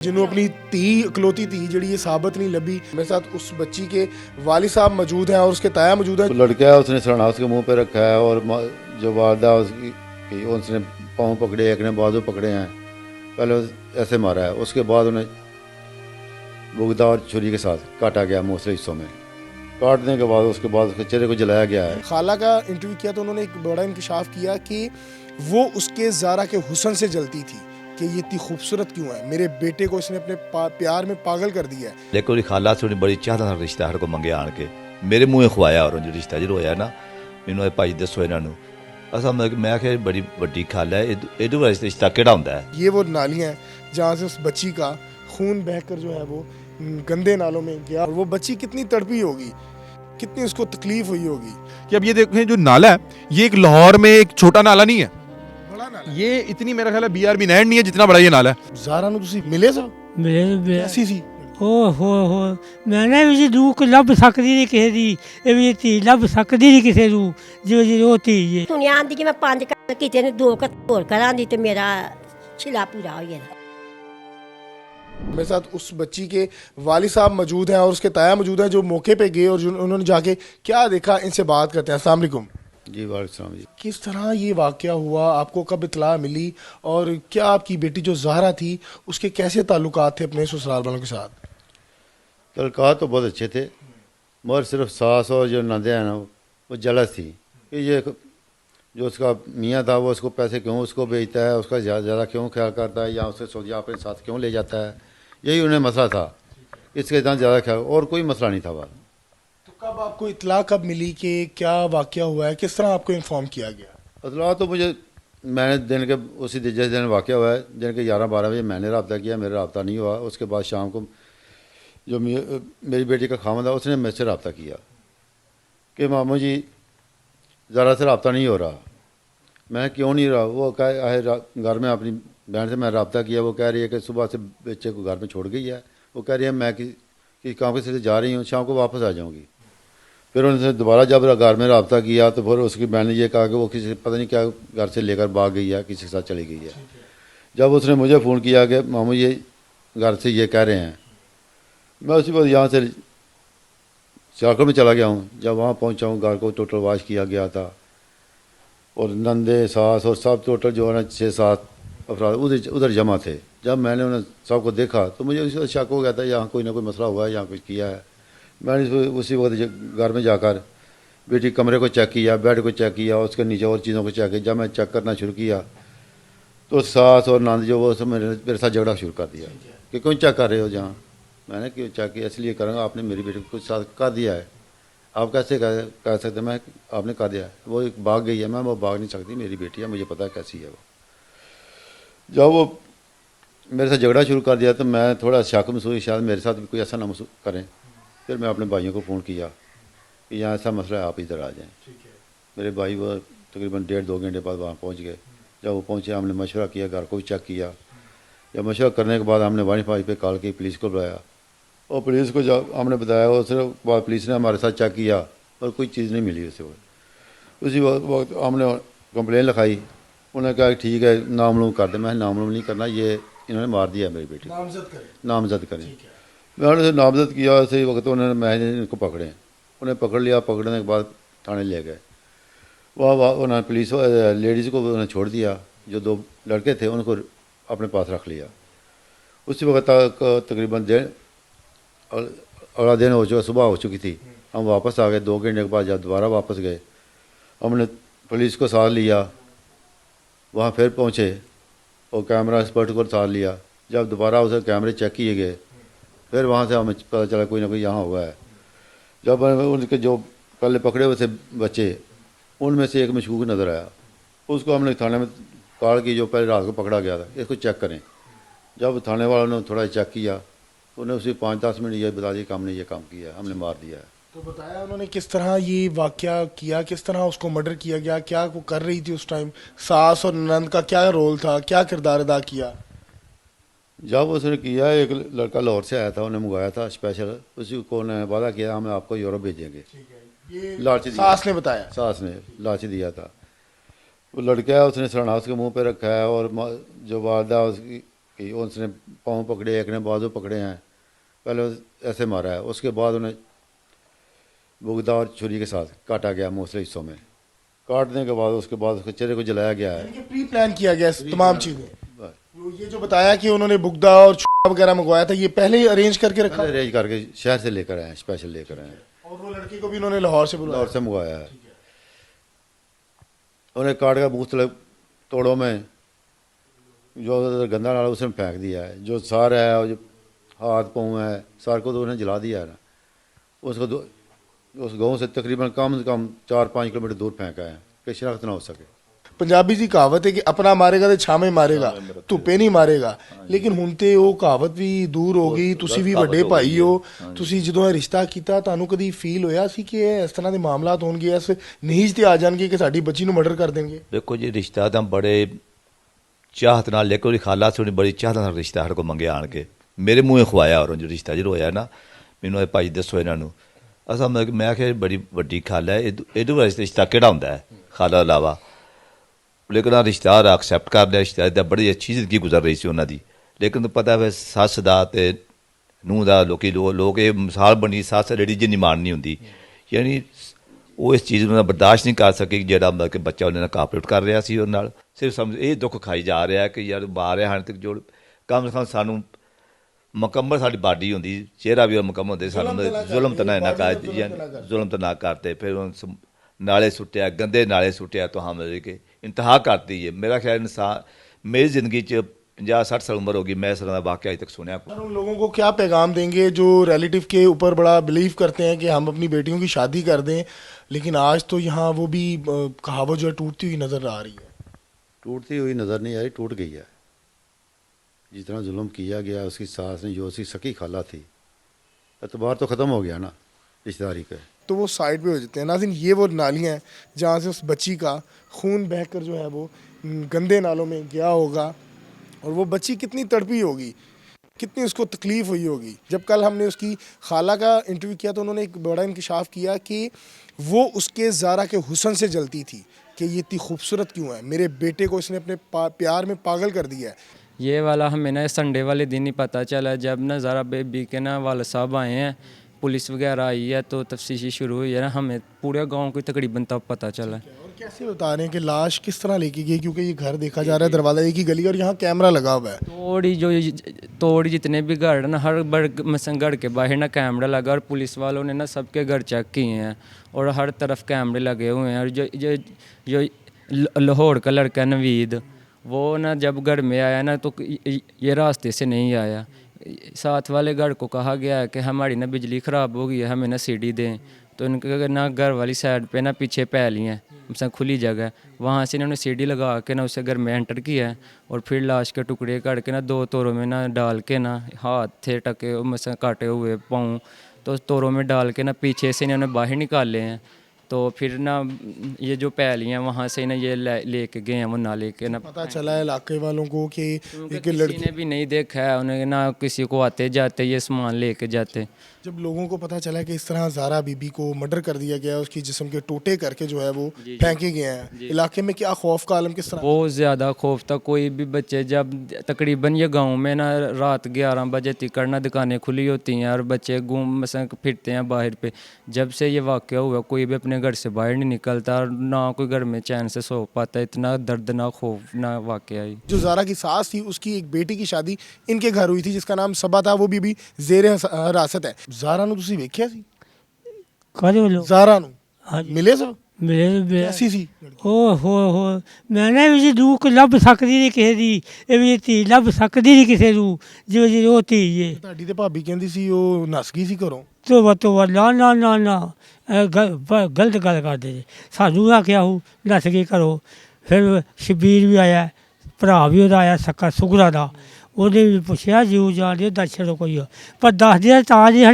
जिन्हों अपनी धी इकलौती धी जी साबित नहीं लभी। मेरे साथ उस बच्ची के वालिद साहब मौजूद हैं और उसके ताया मौजूद हैं। लड़का है, उसने सरना उसके मुंह पे रखा है और जो वालदा उसकी उसने पाँव पकड़े, एक ने बाजू पकड़े हैं। पहले ऐसे मारा है, उसके बाद उन्हें बुगदा और छुरी के साथ काटा गया मुँह हिस्सों में। काटने के बाद उसके चेहरे को जलाया गया है। खाला का इंटरव्यू किया तो उन्होंने एक बड़ा इंकशाफ किया कि वो उसके ज़ारा के हुस्न से जलती थी कि ये इतनी खूबसूरत क्यों है, मेरे बेटे को इसने अपने प्यार में पागल कर दिया है। लेकिन उसकी खाला से बड़ी चाहता था रिश्ता हर को मंगे आन के मेरे मुँह खवाया और जो रिश्ता जो होया ना मैनू भाई दसो इन्हों असा मैं आख्या बड़ी वड्डी खाला है एडू वाला रिश्ता केड़ा हुंदा है। ये वो नालियाँ हैं जहाँ से उस बच्ची का खून बहकर जो है वो गंदे नालों में गया और वो बच्ची कितनी तड़पी होगी, कितनी उसको तकलीफ हुई होगी। कि अब ये देखें जो नाला है ये एक लाहौर में एक छोटा नाला नहीं है, बड़ा नाला ये इतनी मेरा ख्याल है BRB नैंड नहीं है जितना बड़ा ये नाला है। ज़ारा नूं तुसीं मिले सो कैसी सी? हो मैंने भी जी रूह ਲੱਭ ਸਕਦੀ ਨਹੀਂ ਕਿਸੇ ਦੀ, ਇਹ ਵੀ ਧੀ ਲੱਭ ਸਕਦੀ ਨਹੀਂ ਕਿਸੇ ਨੂੰ ਜਿਵੇਂ ਜੀ ਉਹ ਧੀ ਹੈ। ਦੁਨੀਆ ਆਂਦੀ ਕਿ ਮੈਂ 5 ਘਰ ਕੀਤੇ ਨੇ 2 ਘਰ ਹੋਰ ਕਰਾਂਦੀ ਤੇ ਮੇਰਾ ਛਿਲਾ पूरा हो गया। मेरे साथ उस बच्ची के वालिद साहब मौजूद हैं और उसके ताया मौजूद हैं जो मौके पे गए और उन्होंने जाके क्या देखा, इनसे बात करते हैं। अस्सलाम वालेकुम जी वालेकुम जी। किस तरह ये वाक़या हुआ, आपको कब इत्तला मिली और क्या आपकी बेटी जो ज़हरा थी उसके कैसे ताल्लुकात थे अपने ससुराल वालों के साथ? तलका तो बहुत अच्छे थे, मगर सिर्फ सास और जो नंदे हैं ना वो जलस थी कि ये जो उसका मियाँ था वो उसको पैसे क्यों उसको बेचता है, उसका ज़्यादा क्यों ख्याल करता है या उसे सऊदी अपने साथ क्यों ले जाता है, यही उन्हें मसला था। इसके इतना ज़्यादा ख्याल और कोई मसला नहीं था। बात तो कब आपको इत्तला कब मिली कि क्या वाक़या हुआ है, किस तरह आपको इन्फॉर्म किया गया? अतला तो मैंने दिन के उसी जिस दिन वाक़या हुआ है दिन के 11-12 बजे मैंने रब्ता किया, मेरा रब्ता नहीं हुआ। उसके बाद शाम को जो मेरी बेटी का खामद था उसने मुझसे रब्ता किया कि मामू जी ज़रा से रब्ता नहीं हो रहा। मैं क्यों नहीं रहा, वो कह घर में अपनी बहन से मैं रब्ता किया, वो कह रही है कि सुबह से बच्चे को घर में छोड़ गई है। वो कह रही है मैं किसी काम के से जा रही हूँ, शाम को वापस आ जाऊँगी। फिर उनसे दोबारा जब घर में रब्ता किया तो फिर उसकी बहन ने ये कहा कि वो किसी पता नहीं क्या घर से लेकर भाग गई है, किसी के साथ चली गई है। जब उसने मुझे फ़ोन किया कि मामू ये घर से ये कह रहे हैं, मैं उसी वक्त यहाँ से सियालकोट में चला गया हूँ। जब वहाँ पहुँचा हूँ घर को टोटल वाश किया गया था और नंदे सास और सब टोटल जो है ना 6-7 अफराद उधर जमा थे। जब मैंने उन्हें सबको देखा तो मुझे उसी वक्त शक हो गया था यहाँ कोई ना कोई मसला हुआ है, यहाँ कुछ किया है। मैंने उसी वक्त घर में जाकर बेटी कमरे को चेक किया, बेड को चेक किया, उसके नीचे और चीज़ों को चेक किया। जब मैं चेक करना शुरू किया तो सास और नंद जो वो सब मेरे साथ झगड़ा शुरू कर दिया कि क्यों चेक कर रहे हो जहाँ। मैंने क्यों चेक किया, इसलिए करूँगा आपने मेरी बेटी को कुछ साथ कर दिया है। आप कैसे कह सकते, मैं आपने कहा दिया है, वो एक भाग गई है। मैं वो भाग नहीं सकती, मेरी बेटी है, मुझे पता है कैसी है वो। जब वो मेरे साथ झगड़ा शुरू कर दिया तो मैं थोड़ा शक महसूस, शायद मेरे साथ भी कोई ऐसा ना महसूस करें। फिर मैं अपने भाइयों को फ़ोन किया कि यहाँ ऐसा मसला है, आप इधर आ जाएँ। मेरे भाई वो तकरीबन 1.5-2 घंटे बाद वहाँ पहुँच गए। जब वो पहुँचे हमने मशवरा किया, घर को भी चेक किया। जब मशवरा करने के बाद हमने वाईफाई पे कॉल की, पुलिस को बुलाया और पुलिस को जब हमने बताया और सिर्फ बाद पुलिस ने हमारे साथ चेक किया और कोई चीज़ नहीं मिली उसे। उसी वक्त हमने कंप्लेन लिखाई। उन्होंने कहा ठीक है नामलूम कर दे। मैं नामलूम नहीं करना, ये इन्होंने मार दिया मेरी बेटी को, नामजद करें। मैंने उसे नामजद किया। उसी वक्त उन्होंने मैंने इनको पकड़े, उन्हें पकड़ लिया। पकड़ने के बाद थाने ले गए। वहाँ उन्होंने पुलिस लेडीज़ को उन्हें छोड़ दिया, जो 2 लड़के थे उनको अपने पास रख लिया। उसी वक्त तक तकरीबन अगला दिन हो चुका, सुबह हो चुकी थी। हम वापस आ गए। 2 घंटे के बाद जब दोबारा वापस गए हमने पुलिस को साथ लिया, वहाँ फिर पहुँचे और कैमरा एक्सपर्ट को साथ लिया। जब दोबारा उसे कैमरे चेक किए गए फिर वहाँ से हमें पता चला कोई ना कोई यहाँ हुआ है। जब उनके जो पहले पकड़े हुए थे बच्चे उनमें से एक मशकूक नज़र आया, उसको हमने थाने में कॉल की, जो पहले रात को पकड़ा गया था, इसको चेक करें। जब थाने वालों ने थोड़ा चेक किया उन्हें उसी 5-10 मिनट ये बता दिया कि हमने ये काम किया है, हमने मार दिया है। तो बताया उन्होंने किस तरह ये वाक़या किया, किस तरह उसको मर्डर किया गया, क्या वो कर रही थी उस टाइम, सास और नंद का क्या रोल था, क्या किरदार अदा किया? जब उसने किया, एक लड़का लाहौर से आया था, उन्हें मंगवाया था स्पेशल, उसी को उन्होंने वादा किया हम आपको यूरोप भेजेंगे। ये लालची सास ने बताया, सास ने लालची दिया था। वो लड़का है, उसने सरना उसके मुँह पे रखा है और जो वालदा उसकी कि उसने पाँव पकड़े, एक ने बाजू पकड़े हैं, पहले ऐसे मारा है, उसके बाद उन्हें बुगदा और छुरी के साथ काटा गया मुख्तलिफ हिस्सों में। काटने के बाद उसके बाद उसके चेहरे को जलाया गया है। प्री प्लान किया गया इस तमाम चीजें। ये जो बताया कि उन्होंने बुगदा और वगैरह मंगवाया था, ये पहले ही अरेंज करके रखा अरेंज करके शहर से लेकर आए हैं, स्पेशल लेकर आए हैं, और वो लड़की को भी उन्होंने लाहौर से बुलाया। लाहौर से मंगवाया है। उन्हें काट कर मुख्तलिफ तोड़ों में जो गंदा नाला उसने फेंक दिया है, जो सार है और जो हाथ पाँव है सार को तो उन्हें जला दिया है ना। उसको उस गांव से तकरीबन कम से कम 4-5 किलोमीटर दूर फेंका है कि शनाख्त ना हो सके। पंजाबी जी कहावत है कि अपना मारेगा तो छामे मारेगा, धुप्पे नहीं मारेगा। लेकिन ਹੁਣ ਤੇ ਉਹ ਕਹਾਵਤ ਵੀ ਦੂਰ ਹੋ ਗਈ। ਤੁਸੀਂ ਵੀ ਵੱਡੇ ਭਾਈ ਹੋ, ਤੁਸੀਂ ਜਦੋਂ ਇਹ ਰਿਸ਼ਤਾ ਕੀਤਾ ਤੁਹਾਨੂੰ ਕਦੀ ਫੀਲ ਹੋਇਆ ਸੀ ਕਿ ਇਹ ਇਸ ਤਰ੍ਹਾਂ ਦੇ ਮਾਮਲਾਤ ਹੋਣਗੇ, ਇਸ ਨੀਜ ਤੇ ਆ ਜਾਣਗੇ ਕਿ ਸਾਡੀ ਬੱਚੀ ਨੂੰ ਮਰਡਰ ਕਰ ਦੇਣਗੇ? ਦੇਖੋ ਜੀ ਰਿਸ਼ਤਾ ਤਾਂ ਬੜੇ ਚਾਹਤ ਨਾਲ ਲੈ ਕੇ ਉਹਦੀ ਖਾਲਾ ਸੀ, ਉਹਨੇ ਬੜੀ ਚਾਹਤ ਨਾਲ ਰਿਸ਼ਤਾ ਸਾਡੇ ਕੋਲ ਮੰਗਿਆ ਆਣ ਕੇ, ਮੇਰੇ ਮੂੰਹੇ ਖਵਾਇਆ। ਔਰ ਜੋ ਰਿਸ਼ਤਾ ਜਦੋਂ ਹੋਇਆ ਨਾ, ਮੈਨੂੰ ਇਹ ਭਾਈ ਦੱਸੋ ਇਹਨਾਂ ਨੂੰ। ਅਸਾਂ ਮੈਂ ਕਿਹਾ ਬੜੀ ਵੱਡੀ ਖਾਲਾ ਹੈ, ਇਹਦੇ ਵਾਸਤੇ ਰਿਸ਼ਤਾ ਕਿਹੜਾ ਹੁੰਦਾ ਹੈ ਖਾਲਾ ਤੋਂ ਇਲਾਵਾ। ਲੇਕਿन ਰਿਸ਼ਤੇਦਾਰ ਐਕਸੈਪਟ ਕਰ ਲਿਆ। ਰਿਸ਼ਤੇਦਾਰ ਦਾ ਬੜੀ ਅੱਛੀ ਜ਼ਿੰਦਗੀ ਗੁਜ਼ਰ ਰਹੀ ਸੀ ਉਹਨਾਂ ਦੀ। ਲੇਕਿਨ ਪਤਾ ਹੈ ਸੱਸ ਦਾ ਅਤੇ ਨੂੰਹ ਦਾ ਲੋਕ ਇਹ ਮਿਸਾਲ ਬਣੀ, ਸੱਸ ਰਿਲੀਜਨ ਨਹੀਂ ਮਾਨਣੀ ਹੁੰਦੀ। ਯਾਨੀ ਉਹ ਇਸ ਚੀਜ਼ ਨੂੰ ਬਰਦਾਸ਼ਤ ਨਹੀਂ ਕਰ ਸਕੇ ਜਿਹੜਾ ਮਤਲਬ ਕਿ ਬੱਚਾ ਉਹਨਾਂ ਨਾਲ ਕਾਪਰੇਟ ਕਰ ਰਿਹਾ ਸੀ ਉਹਦੇ ਨਾਲ। ਸਿਰਫ ਸਮਝ ਇਹ ਦੁੱਖ ਖਾਈ ਜਾ ਰਿਹਾ ਕਿ ਯਾਰ ਬਾਹਰ ਰਿਹਾ ਹਨ ਤੱਕ ਜੋ ਕਮ ਸੇ ਕਮ ਸਾਨੂੰ ਮੁਕੰਮਲ ਸਾਡੀ ਬਾਡੀ ਹੁੰਦੀ, ਚਿਹਰਾ ਵੀ ਮੁਕੰਮਲ ਹੁੰਦੇ, ਸਾਨੂੰ ਜ਼ੁਲਮ ਤਾਂ ਨਾ ਕਰ, ਜ਼ੁਲਮ ਤਾਂ ਨਾ ਕਰਤੇ। ਫਿਰ ਨਾਲੇ ਸੁੱਟਿਆ, ਗੰਦੇ ਨਾਲੇ ਸੁੱਟਿਆ तो हम कि इंतहा करती है। मेरा ख्याल इंसान मेरी ज़िंदगी 50-60 साल उम्र होगी, मैं इस तरह का वाक़या अभी तक सुना। उन लोगों को क्या पैगाम देंगे जो रिलेटिव के ऊपर बड़ा बिलीव करते हैं कि हम अपनी बेटियों की शादी कर दें, लेकिन आज तो यहाँ वो भी कहावत जो है टूटती हुई नज़र आ रही है? टूटती हुई नज़र नहीं आ रही, टूट गई है। जितना जुल्म किया गया उसकी सास ने, जो उसकी सकी खाला थी, एतबार तो ख़त्म हो गया ना रिश्तेदारी का। तो वो साइड पे हो जाते हैं। नाज़रीन, ये वो नालियाँ हैं जहाँ से उस बच्ची का खून बहकर जो है वो गंदे नालों में गया होगा, और वो बच्ची कितनी तड़पी होगी, कितनी उसको तकलीफ़ हुई होगी। जब कल हमने उसकी खाला का इंटरव्यू किया तो उन्होंने एक बड़ा इंकशाफ किया कि वो उसके ज़ारा के हुस्न से जलती थी कि ये इतनी खूबसूरत क्यों है, मेरे बेटे को इसने अपने प्यार में पागल कर दिया है। ये वाला हमें ना संडे वाले दिन ही पता चला, जब ना ज़रा बेबी के ना वाले साहब आए हैं, पुलिस वगैरह आई है तो तफ्तीश शुरू हुई है ना, हमें पूरे गांव को तकरीबन तब पता चला। और कैसे बता रहे हैं कि लाश किस तरह लेके गई, क्योंकि ये घर देखा जा रहा है, दरवाज़ा एक ही गली और यहाँ कैमरा लगा हुआ है। तोड़ी जितने भी घर ना, हर घर के बाहर ना कैमरा लगा, और पुलिस वालों ने ना सबके घर चेक किए हैं और हर तरफ कैमरे लगे हुए हैं। और जो लाहौर का लड़का नवीद, वो ना जब घर में आया ना तो ये रास्ते से नहीं आया। साथ वाले घर को कहा गया है कि हमारी ना बिजली ख़राब हो गई है, हमें ना सीढ़ी दें। तो इनके ना घर वाली साइड पे ना पीछे पैली हैं, मतलब खुली जगह, वहाँ से इन्होंने सीढ़ी लगा के ना उसे घर में एंटर किया है। और फिर लाश के टुकड़े काट के ना 2 तोरों में ना डाल के ना, हाथ थे टके मतलब काटे हुए पाँव, तो तोरों में डाल के ना पीछे से इन्होंने बाहर निकाले हैं। तो फिर ना ये जो पैलियाँ वहाँ से ना ये लेके गए हैं वो नाले के ना। पता चला है इलाके वालों को कि एक किसी लड़की ने भी नहीं देखा है, उन्हें ना किसी को आते जाते ये सामान लेके जाते। जब लोगों को पता चला कि इस तरह ज़ारा बीबी को मर्डर कर दिया गया, उसकी जिस्म के टोटे करके जो है वो फेंके गए हैं, इलाके में क्या खौफ का आलम किस तरह? बहुत ज़्यादा खौफ था। कोई भी बच्चे, जब तकरीबन ये गांव में ना रात 11 बजे तक ना दुकानें खुली होती हैं और बच्चे घूम मसा फिरते हैं बाहर पे। जब से ये वाक़या हुआ कोई भी अपने घर से बाहर नहीं निकलता और ना कोई घर में चैन से सो पाता। इतना दर्दनाक खौफनाक वाक़या है। जो ज़ारा की सास थी उसकी एक बेटी की शादी इनके घर हुई थी जिसका नाम सबा था, वो भी ज़ेर हिरासत है। ज़ारा ਨੂੰ ਤੁਸੀਂ ਵੇਖਿਆ ਸੀ? ਕਾਹਦੇ ਵੱਲੋਂ? ਜ਼ਾਰਾ ਨੂੰ ਹਾਂਜੀ ਮਿਲੇ ਸਭ? ਮਿਲੇ ਕੈਸੀ ਸੀ? ਹੋ ਮੈਂ ਨਾ ਵੀ ਜੀ ਦੂਖ ਲੱਭ ਸਕਦੀ ਨਹੀਂ ਕਿਸੇ ਦੀ, ਇਹ ਵੀ ਧੀ ਲੱਭ ਸਕਦੀ ਨਹੀਂ ਕਿਸੇ ਨੂੰ ਜਿਵੇਂ ਜੀ ਉਹ ਧੀ ਏ। ਤੁਹਾਡੀ ਤੇ ਭਾਬੀ ਕਹਿੰਦੀ ਸੀ ਉਹ ਨਸ ਗਈ ਸੀ ਘਰੋਂ। ਤੋਬਾ ਨਾ ਨਾ ਨਾ ਨਾ ਗਲਤ ਗੱਲ ਕਰਦੇ ਜੀ। ਸਾਨੂੰ ਆਖਿਆ ਉਹ ਨੱਸ ਗਈ ਘਰੋਂ। ਫਿਰ ਸ਼ਬੀਰ ਵੀ ਆਇਆ, ਭਰਾ ਵੀ ਉਹਦਾ ਆਇਆ ਸਕਾ ਸੁਗਰਾ ਦਾ, ਉਹਨੇ ਵੀ ਪੁੱਛਿਆ ਜਿਉ ਜਾਣਦੇ ਦਰਸ਼ਨ ਕੋਈ ਪਰ ਦੱਸਦੇ ਆ ਤਾਂ ਜੀ ਹੈ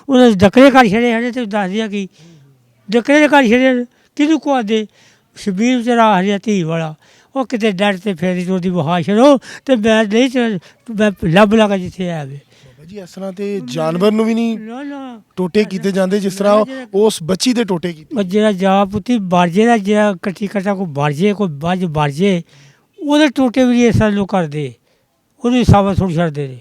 ਉਹਨੇ ਡੱਕਰੇ ਕਰ ਛੜੇ ਹੈ ਤੇ ਦੱਸਦੇ ਆ ਕਿ ਡੱਕਰੇ ਕਰ ਛੜੇ ਕਿਹਨੂੰ ਕੁਆਦੇ। ਸ਼ਬੀਰ ਵਿਚਾਰਾ ਆ ਰਿਹਾ ਧੀ ਵਾਲਾ, ਉਹ ਕਿਤੇ ਡਰ ਤੇ ਫੇਰੀ ਉਹਦੀ ਵਹਾ ਛੜੋ ਤੇ ਮੈਂ ਨਹੀਂ ਮੈਂ ਲੱਭ ਲਗਾ ਜਿੱਥੇ ਆਵੇ। ਬਾਬਾ ਜੀ ਇਸ ਤਰ੍ਹਾਂ ਤੇ ਜਾਨਵਰ ਨੂੰ ਵੀ ਨਹੀਂ ਨਾ ਨਾ ਟੋਟੇ ਕੀਤੇ ਜਾਂਦੇ ਜਿਸ ਤਰ੍ਹਾਂ ਉਸ ਬੱਚੀ ਦੇ ਟੋਟੇ ਕੀਤੇ। ਜਿਹੜਾ ਜਾ ਪੁੱਤੀ ਬਾਰਜੇ ਦਾ ਜਿਹੜਾ ਕੱਟੀ ਕੱਟਾ ਕੋਈ ਬਾਰਜੇ ਕੋਈ ਬੱਜ ਬਾਰਜੇ ਉਹਦੇ ਟੋਟੇ ਵੀ ਇਸ ਤਰ੍ਹਾਂ ਲੋਕ ਕਰਦੇ। ਉਹਨੂੰ ਸਾਬਤ ਸੁੱਟ ਛੱਡਦੇ ਨੇ।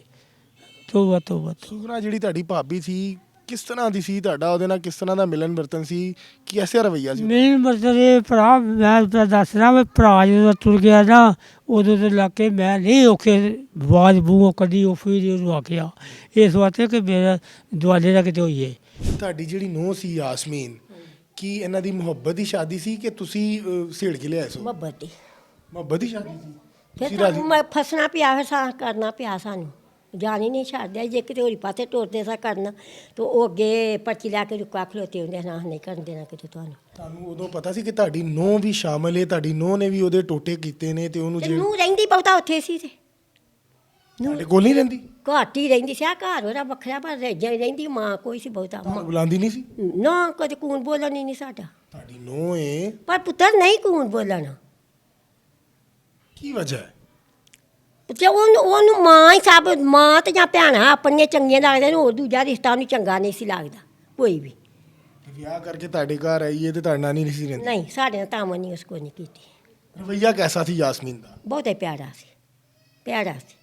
ਤੋਬਾ ਤੋਬਾ। ਸੁਗਨਾ ਜਿਹੜੀ ਤੁਹਾਡੀ ਭਾਬੀ ਸੀ ਕਿਸ ਤਰ੍ਹਾਂ ਦੀ ਸੀ, ਤੁਹਾਡਾ ਉਹਦੇ ਨਾਲ ਕਿਸ ਤਰ੍ਹਾਂ ਦਾ ਮਿਲਨ ਵਰਤਨ ਸੀ, ਕੀ ਐਸਾ ਰਵੱਈਆ ਸੀ? ਮੇਨ ਮਤਲਬ ਇਹ ਭਰਾ, ਮੈਂ ਤਾਂ ਦੱਸਦਾ ਵੀ ਭਰਾ ਜਦੋਂ ਤੁਰ ਗਿਆ ਨਾ ਉਦੋਂ ਤੋਂ ਲੱਗ ਕੇ ਮੈਂ ਨਹੀਂ ਔਖੇ ਆਵਾਜ਼ ਬੂਹੋਂ ਕੱਢੀ, ਉਹ ਫਿਰ ਉਹਨੂੰ ਆਖਿਆ ਇਸ ਵਾਸਤੇ ਕਿ ਮੇਰਾ ਦੁਆਲੇ ਦਾ ਕਿਤੇ ਹੋਈਏ। ਤੁਹਾਡੀ ਜਿਹੜੀ ਨੂੰਹ ਸੀ ਯਾਸਮੀਨ, ਕੀ ਇਹਨਾਂ ਦੀ ਮੁਹੱਬਤ ਦੀ ਸ਼ਾਦੀ ਸੀ ਕਿ ਤੁਸੀਂ ਸੇੜ ਕੇ ਲਿਆਏ ਸੋ? ਮੁਹੱਬਤ ਦੀ। ਮੁਹੱਬਤ ਦੀ ਸ਼ਾਦੀ ਸੀ। ਫਿਰ ਤੁਸੀਂ ਰਾਜ਼ੀ? ਸਾਨੂੰ ਮੈਂ ਫਸਣਾ ਪਿਆ, ਫਿਰ ਸਾਂ ਕਰਨਾ ਪਿਆ, ਸਾਨੂੰ ਜਾਣ ਹੀ ਨਹੀਂ ਛੱਡਦਾ। ਜੇ ਕਿਤੇ ਹੋਰੀ ਪਾਸੇ ਟੁਰਦੇ ਸਾਂ ਕਰਨ ਤਾਂ ਉਹ ਅੱਗੇ ਪਰਚੀ ਲੈ ਕੇ ਰੁਕਾ ਖਲੋਤੇ ਹੁੰਦੇ, ਨਾ ਨਹੀਂ ਕਰਨ ਦੇਣਾ ਕਿਤੇ ਤੁਹਾਨੂੰ। ਤੁਹਾਨੂੰ ਉਦੋਂ ਪਤਾ ਸੀ ਕਿ ਤੁਹਾਡੀ ਨੂੰਹ ਵੀ ਸ਼ਾਮਲ ਹੈ, ਤੁਹਾਡੀ ਨੂੰਹ ਨੇ ਵੀ ਉਹਦੇ ਟੋਟੇ ਕੀਤੇ ਨੇ ਤੇ ਉਹਨੂੰ ਤੇ ਜੇਲ੍ਹ ਨੂੰ ਰਹਿੰਦੀ ਬਹੁਤਾ ਉੱਥੇ ਸੀ ਤੇ ਤੁਹਾਡੇ ਕੋਲ ਨਹੀਂ ਰਹਿੰਦੀ? ਘਾਟ ਹੀ ਰਹਿੰਦੀ ਸੀ। ਆ ਘਰ ਉਹਦਾ ਵੱਖਰਾ, ਪਰ ਰਹਿੰਦੀ ਮਾਂ ਕੋਈ ਸੀ ਬਹੁਤਾ। ਤੁਹਾਨੂੰ ਬੁਲਾਉਂਦੀ ਨਹੀਂ ਸੀ? ਨਾ ਕਦੇ ਕੂਣ ਬੋਲਣ ਹੀ ਨਹੀਂ ਸਾਡਾ। ਤੁਹਾਡੀ ਨੂੰਹ ਏ, ਪਰ ਪੁੱਤਰ ਨਹੀਂ ਕੂਣ ਬੋਲਣਾ। ਕੀ ਵਜ੍ਹਾ ਹੈ? ਤੇ ਉਹਨੂੰ ਮਾਂ ਹੀ ਸਭ, ਮਾਂ ਤੇ ਜਾਂ ਭੈਣਾਂ ਆਪਣੀਆਂ ਚੰਗੀਆਂ ਲੱਗਦੀਆਂ ਨੇ, ਹੋਰ ਦੂਜਾ ਰਿਸ਼ਤਾ ਉਹਨੂੰ ਚੰਗਾ ਨਹੀਂ ਸੀ ਲੱਗਦਾ ਕੋਈ ਵੀ। ਤੇ ਵਿਆਹ ਕਰਕੇ ਤੁਹਾਡੇ ਘਰ ਆਈ ਹੈ ਤੇ ਤੁਹਾਡੇ ਨਾਲ ਨਹੀਂ ਸੀ ਰਹਿੰਦੀ? ਨਹੀਂ, ਸਾਡੇ ਨਾਲ ਤਾਮਨ ਨਹੀਂ ਉਸ ਕੋ ਨਹੀਂ ਕੀਤੀ। ਰਵੱਈਆ ਕੈਸਾ ਸੀ ਯਾਸਮੀਨ ਦਾ? ਬਹੁਤਾ ਪਿਆਰਾ ਸੀ, ਪਿਆਰਾ ਸੀ।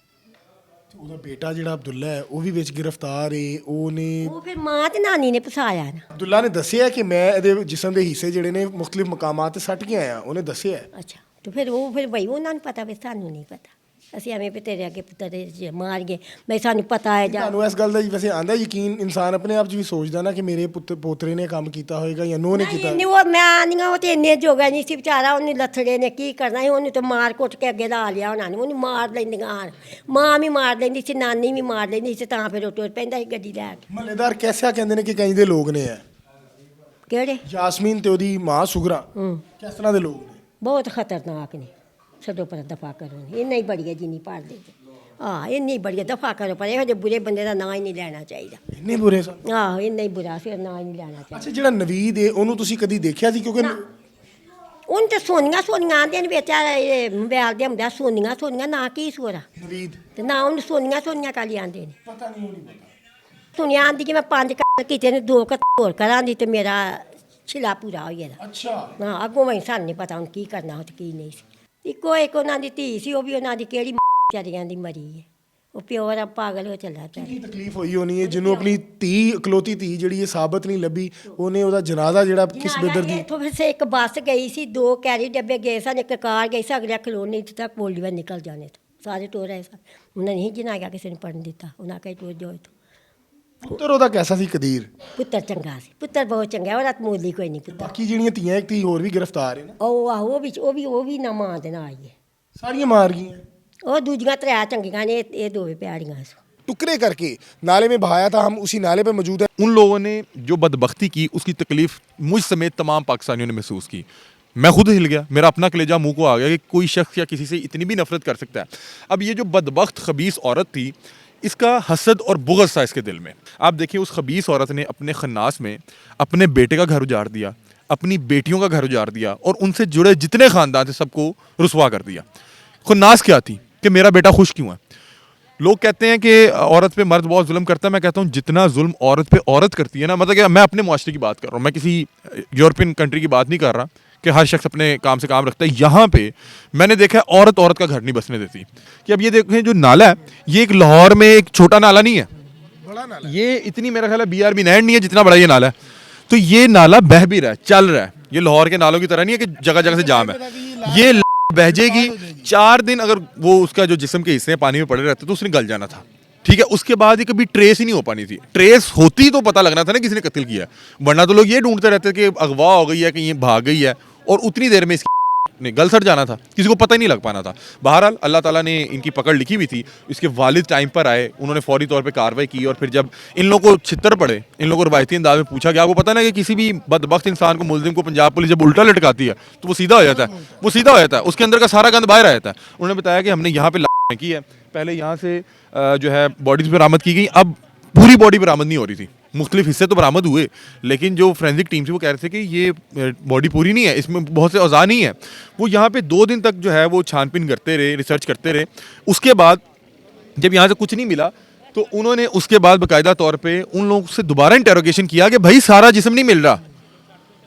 ਤੇ ਉਹਦਾ ਬੇਟਾ ਜਿਹੜਾ ਅਬਦੁੱਲਾ ਹੈ ਉਹ ਵੀ ਵਿੱਚ ਗ੍ਰਿਫਤਾਰ ਏ। ਉਹਨੇ ਉਹ ਫਿਰ ਮਾਂ ਤੇ ਨਾਨੀ ਨੇ ਫਸਾਇਆ ਨਾ। ਅਬਦੁੱਲਾ ਨੇ ਦੱਸਿਆ ਕਿ ਮੈਂ ਇਹਦੇ ਜਿਸਮ ਦੇ ਹਿੱਸੇ ਜਿਹੜੇ ਨੇ ਮੁxtਲਿਫ ਮਕਾਮਾਂ ਤੇ ਸੱਟ ਕੇ ਆਇਆ, ਉਹਨੇ ਦੱਸਿਆ। ਅੱਛਾ, ਤੇ ਫਿਰ ਉਹ ਫਿਰ ਬਈ ਉਹਨਾਂ ਨੂੰ ਪਤਾ ਵੀ ਸਾਨੂੰ ਨਹੀਂ ਪਤਾ। ਅਸੀਂ ਐਵੇਂ ਵੀ ਤੇਰੇ ਅੱਗੇ ਪੁੱਤਰ ਦੇ ਮਾਰ ਗਏ ਬਈ ਸਾਨੂੰ ਪਤਾ ਹੈ ਜਾਂ। ਤੁਹਾਨੂੰ ਇਸ ਗੱਲ ਦਾ ਵੈਸੇ ਆਂਦਾ ਯਕੀਨ, ਇਨਸਾਨ ਆਪਣੇ ਆਪ 'ਚ ਵੀ ਸੋਚਦਾ ਨਾ ਕਿ ਮੇਰੇ ਪੋਤਰੇ ਨੇ ਕੰਮ ਕੀਤਾ ਹੋਏਗਾ ਜਾਂ ਨੂੰਹ ਨੇ ਕੀਤਾ। ਨਹੀਂ, ਉਹ ਮੈਂ ਨਹੀਂ, ਉਹ ਤੇ ਇੰਨੇ ਜੋਗਾ ਨਹੀਂ ਸੀ ਵਿਚਾਰਾ। ਉਹਨੇ ਲੱਥੜੇ ਨੇ ਕੀ ਕਰਨਾ ਸੀ, ਉਹਨੂੰ ਤਾਂ ਮਾਰ ਕੁੱਟ ਕੇ ਅੱਗੇ ਲਾ ਲਿਆ ਉਹਨਾਂ ਨੇ। ਉਹਨੂੰ ਮਾਰ ਲੈਂਦੀਆਂ ਹਨ, ਮਾਂ ਵੀ ਮਾਰ ਲੈਂਦੀ ਸੀ, ਨਾਨੀ ਵੀ ਮਾਰ ਲੈਂਦੀ ਸੀ, ਤਾਂ ਫਿਰ ਉਹ ਟੁਰ ਪੈਂਦਾ ਸੀ ਗੱਡੀ ਲੈ ਕੇ। ਮਹੱਲੇਦਾਰ ਕੈਸਾ ਕਹਿੰਦੇ ਨੇ ਕਿ ਕਈ ਦੇ ਲੋਕ ਨੇ ਹੈ ਕਿਹੜੇ? ਯਾਸਮੀਨ ਤੇ ਉਹਦੀ ਮਾਂ ਸੁਗਰਾ, ਕਿਸ ਤਰ੍ਹਾਂ ਦੇ ਲੋਕ ਨੇ? ਬਹੁਤ ਖਤਰਨਾਕ ਨੇ। ਛੱਡੋ ਪਰ ਦਫਾ ਕਰੋ, ਇੰਨਾ ਹੀ ਬੜੀ ਹੈ ਜਿੰਨੀ ਪਾੜਦੇ। ਹਾਂ, ਇੰਨੀ ਬੜੀ ਦਫਾ ਕਰੋ ਪਰ ਇਹੋ ਜਿਹੇ ਬੁਰੇ ਬੰਦੇ ਦਾ ਨਾਂ ਹੀ ਨਹੀਂ ਲੈਣਾ ਚਾਹੀਦਾ। ਇੰਨੇ ਬੁਰੇ ਸਨ? ਆਹੋ, ਇੰਨਾ ਹੀ ਬੁਰਾ ਫਿਰ ਨਾਂ ਹੀ ਨਹੀਂ ਲੈਣਾ ਚਾਹੀਦਾ। ਅੱਛਾ, ਜਿਹੜਾ ਨਵੀਦ ਹੈ ਉਹਨੂੰ ਤੁਸੀਂ ਕਦੀ ਦੇਖਿਆ ਸੀ? ਕਿਉਂਕਿ ਉਹਨੂੰ ਤਾਂ ਸੋਨੀਆਂ ਆਉਂਦੀਆਂ ਨੇ ਵਿੱਚ ਮੋਬਾਈਲ ਦੇ ਹੁੰਦਾ, ਸੋਨੀਆਂ ਨਾ ਕੀ ਸੋਰਾ ਨਵੀਦ ਤੇ ਨਾ ਉਹਨੂੰ ਸੋਨੀਆਂ ਕਾਲੀ ਆਉਂਦੇ ਨੇ। ਪਤਾ ਨਹੀਂ, ਉਹ ਨਹੀਂ ਪਤਾ। ਸੁਣਿਆ ਆਂਦੀ ਕਿ ਮੈਂ 5 ਕੀਤੇ ਨੇ, 2 ਹੋਰ ਕਰਾਂਦੀ ਤੇ ਮੇਰਾ ਛਿਲਾ ਪੂਰਾ ਹੋ ਜਾਣਾ। ਅੱਛਾ, ਹਾਂ, ਅੱਗੋਂ ਮੈਨੂੰ ਸਾਨੂੰ ਨਹੀਂ ਪਤਾ ਹੁਣ ਕੀ ਕਰਨਾ ਤੇ ਕੀ ਨਹੀਂ ਸੀ। ਇੱਕੋ ਇੱਕ ਉਹਨਾਂ ਦੀ ਧੀ ਸੀ, ਉਹ ਵੀ ਉਹਨਾਂ ਦੀ ਕਿਹੜੀ ਵਿਚਾਰੀਆਂ ਦੀ ਮਰੀ ਹੈ। ਉਹ ਪਿਓ ਦਾ ਪਾਗਲ ਹੋ ਚੱਲਾ ਪਿਆ। ਕੀ ਤਕਲੀਫ ਹੋਈ ਹੋਣੀ ਹੈ ਜਿਹਨੂੰ ਆਪਣੀ ਇਕਲੌਤੀ ਧੀ ਜਿਹੜੀ ਇਹ ਸਾਬਤ ਨਹੀਂ ਲੱਭੀ। ਉਹਨੇ ਉਹਦਾ ਜਨਾਜ਼ਾ ਜਿਹੜਾ ਕਿਸ ਬਿਦਰ ਦੀ। ਇੱਥੋਂ ਫਿਰ ਇੱਕ ਬੱਸ ਗਈ ਸੀ, 2 ਕੈਰੀ ਡੱਬੇ ਗਏ ਸਨ, ਇੱਕ ਕਾਰ ਗਈ ਸੀ, ਅਗਲੇ ਖਲੋਣੇ ਇੱਥੇ ਤੱਕ ਬੋਲੀਵਾ ਨਿਕਲ ਜਾਣੇ ਤੋਂ ਸਾਰੇ ਟੋਰ ਆਏ ਸਨ। ਉਹਨਾਂ ਨਹੀਂ ਜਨਾਜ਼ਾ ਕਿਸੇ ਨੇ ਪੜਨ ਦਿੱਤਾ, ਉਹਨਾਂ ਕਹੇ ਟੋਰ ਜਾਓ ਇੱਥੋਂ। ਪੁੱਤਰ ਉਹਦਾ ਕੈਸਾ ਸੀ ਕਦੀਰ? ਪੁੱਤਰ ਚੰਗਾ ਸੀ, ਪੁੱਤਰ ਬਹੁਤ ਚੰਗਾ, ਉਹਦਾ ਮੂਲੀ ਕੋਈ ਨਹੀਂ ਪੁੱਤਰ। ਬਾਕੀ ਜਿਹੜੀਆਂ ਧੀਆਂ, ਇੱਕ ਧੀ ਹੋਰ ਵੀ ਗ੍ਰਿਫਤਾਰ ਹੈ ਨਾ? ਉਹ ਆਹੋ, ਉਹ ਵੀ ਨਾ ਮਾਂ ਦੇ ਨਾਲ ਆਈ ਹੈ। ਸਾਰੀਆਂ ਮਾਰ ਗਈਆਂ? ਉਹ ਦੂਜੀਆਂ 3 ਚੰਗੀਆਂ ਨੇ, ਇਹ 2 ਪਿਆਰੀਆਂ ਸੀ। टुकड़े करके नाले में बहाया था। हम उसी नाले पे मौजूद है। उन लोगों ने जो बदबख्ती की उसकी तकलीफ मुझ समेत तमाम पाकिस्तानियों ने महसूस की। मैं खुद हिल गया, मेरा अपना कलेजा मुंह को आ गया कि कोई शख्स या किसी से इतनी भी नफरत कर सकता है। अब ये जो बदबख्त खबीस औरत थी, इसका हसद और बुग़्ज़ था इसके दिल में। आप देखिए, उस खबीस औरत ने अपने खन्नास में अपने बेटे का घर उजाड़ दिया, अपनी बेटियों का घर उजाड़ दिया और उनसे जुड़े जितने ख़ानदान थे सबको रुसवा कर दिया। खन्नास क्या थी कि मेरा बेटा खुश क्यों है। लोग कहते हैं कि औरत पे मर्द बहुत जुल्म करता है। मैं कहता हूँ जितना जुल्म औरत पे औरत करती है ना, मतलब कि मैं अपने मुआशरे की बात कर रहा हूँ, मैं किसी यूरोपियन कंट्री की बात नहीं कर रहा कि हर शख्स अपने काम से काम रखता है। यहाँ पे मैंने देखा है औरत का घर नहीं बसने देती। कि अब ये देखें, जो नाला है ये एक लाहौर में एक छोटा नाला नहीं है, बड़ा नाला। ये इतनी मेरा ख्याल है BRB नैंड नहीं है जितना बड़ा ये नाला है। तो ये नाला बह भी रहा है, चल रहा है। ये लाहौर के नालों की तरह नहीं है कि जगह जगह से जाम है। ये बह जाएगी। 4 दिन अगर वो उसका जो जिस्म के हिस्से पानी में पड़े रहते तो उसने गल जाना था। ठीक है, उसके बाद ये कभी ट्रेस ही नहीं हो पानी थी। ट्रेस होती तो पता लगना था ना किसी ने कत्ल किया, वरना तो लोग ये ढूंढते रहते कि अगवा हो गई है, कि ये भाग गई है, और उतनी देर में इसकी ने गल सड़ जाना था, किसी को पता ही नहीं लग पाना था। बहरहाल अल्लाह ताला ने इनकी पकड़ लिखी हुई थी। इसके वालिद टाइम पर आए, उन्होंने फौरी तौर पे कार्रवाई की, और फिर जब इन लोगों को छितर पड़े, इन लोगों को रवायती अंदाज में पूछा गया। आपको पता ना कि किसी भी बदबख्त इंसान को, मुल्जिम को पंजाब पुलिस जब उल्टा लटकाती है तो वो सीधा हो जाता है, वो सीधा हो जाता है, उसके अंदर का सारा गंद बाहर आ जाता है। उन्होंने बताया कि हमने यहाँ पे की है, पहले यहाँ से जो है बॉडीज बरामद की गई, अब पूरी बॉडी बरामद नहीं हो रही थी, मुख्तलिफ हिस्से तो बरामद हुए, लेकिन जो फोरेंसिक टीम से वो कह रहे थे कि ये बॉडी पूरी नहीं है, इसमें बहुत से औज़ार नहीं है। वो यहाँ पे 2 दिन तक जो है वो छानबीन करते रहे, रिसर्च करते रहे। उसके बाद जब यहाँ से कुछ नहीं मिला तो उन्होंने उसके बाद बाकायदा तौर पे उन लोगों से दोबारा इंटेरोगेशन किया कि भाई सारा जिस्म नहीं मिल रहा,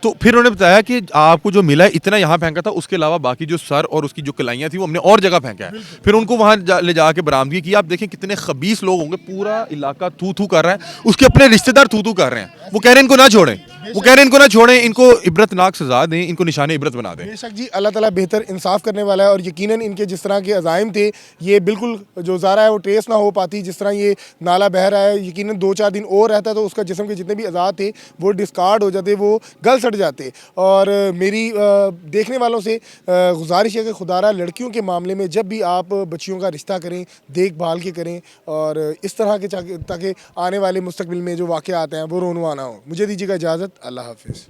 तो फिर उन्होंने बताया कि आपको जो मिला है इतना यहाँ फेंका था, उसके अलावा बाकी जो सर और उसकी जो कलाइयाँ थी वो हमने और जगह फेंका है। फिर उनको वहाँ ले जाके बरामदगी की। आप देखें कितने खबीस लोग होंगे, पूरा इलाका थू थू कर रहा है, उसके अपने रिश्तेदार थू थू कर रहे हैं। वो कह रहे हैं इनको ना छोड़ें, वो कह रहे हैं इनको ना छोड़ें, इनको इबरतनाक सजा दें, इनको निशाने इबरत बना दें। बेशक जी, अल्लाह ताला बेहतर इंसाफ करने वाला है। और यकीनन इनके जिस तरह के अज़ाइम थे, ये बिल्कुल जो ज़ारा है वो ट्रेस ना हो पाती। जिस तरह ये नाला बह रहा है, यकीनन 2-4 दिन और रहता तो उसका जिस्म के जितने भी अज़ा थे वो डिस्कार्ड हो जाते, वो गल सड़ जाते। और मेरी देखने वालों से गुजारिश है कि खुदारा लड़कियों के मामले में जब भी आप बच्चियों का रिश्ता करें, देखभाल के करें, और इस तरह के ताकि आने वाले मुस्तकबिल में जो वाक़यात हैं वो रोनवा ना हो। मुझे दीजिएगा इजाज़त, अल्लाह हाफ़िज़।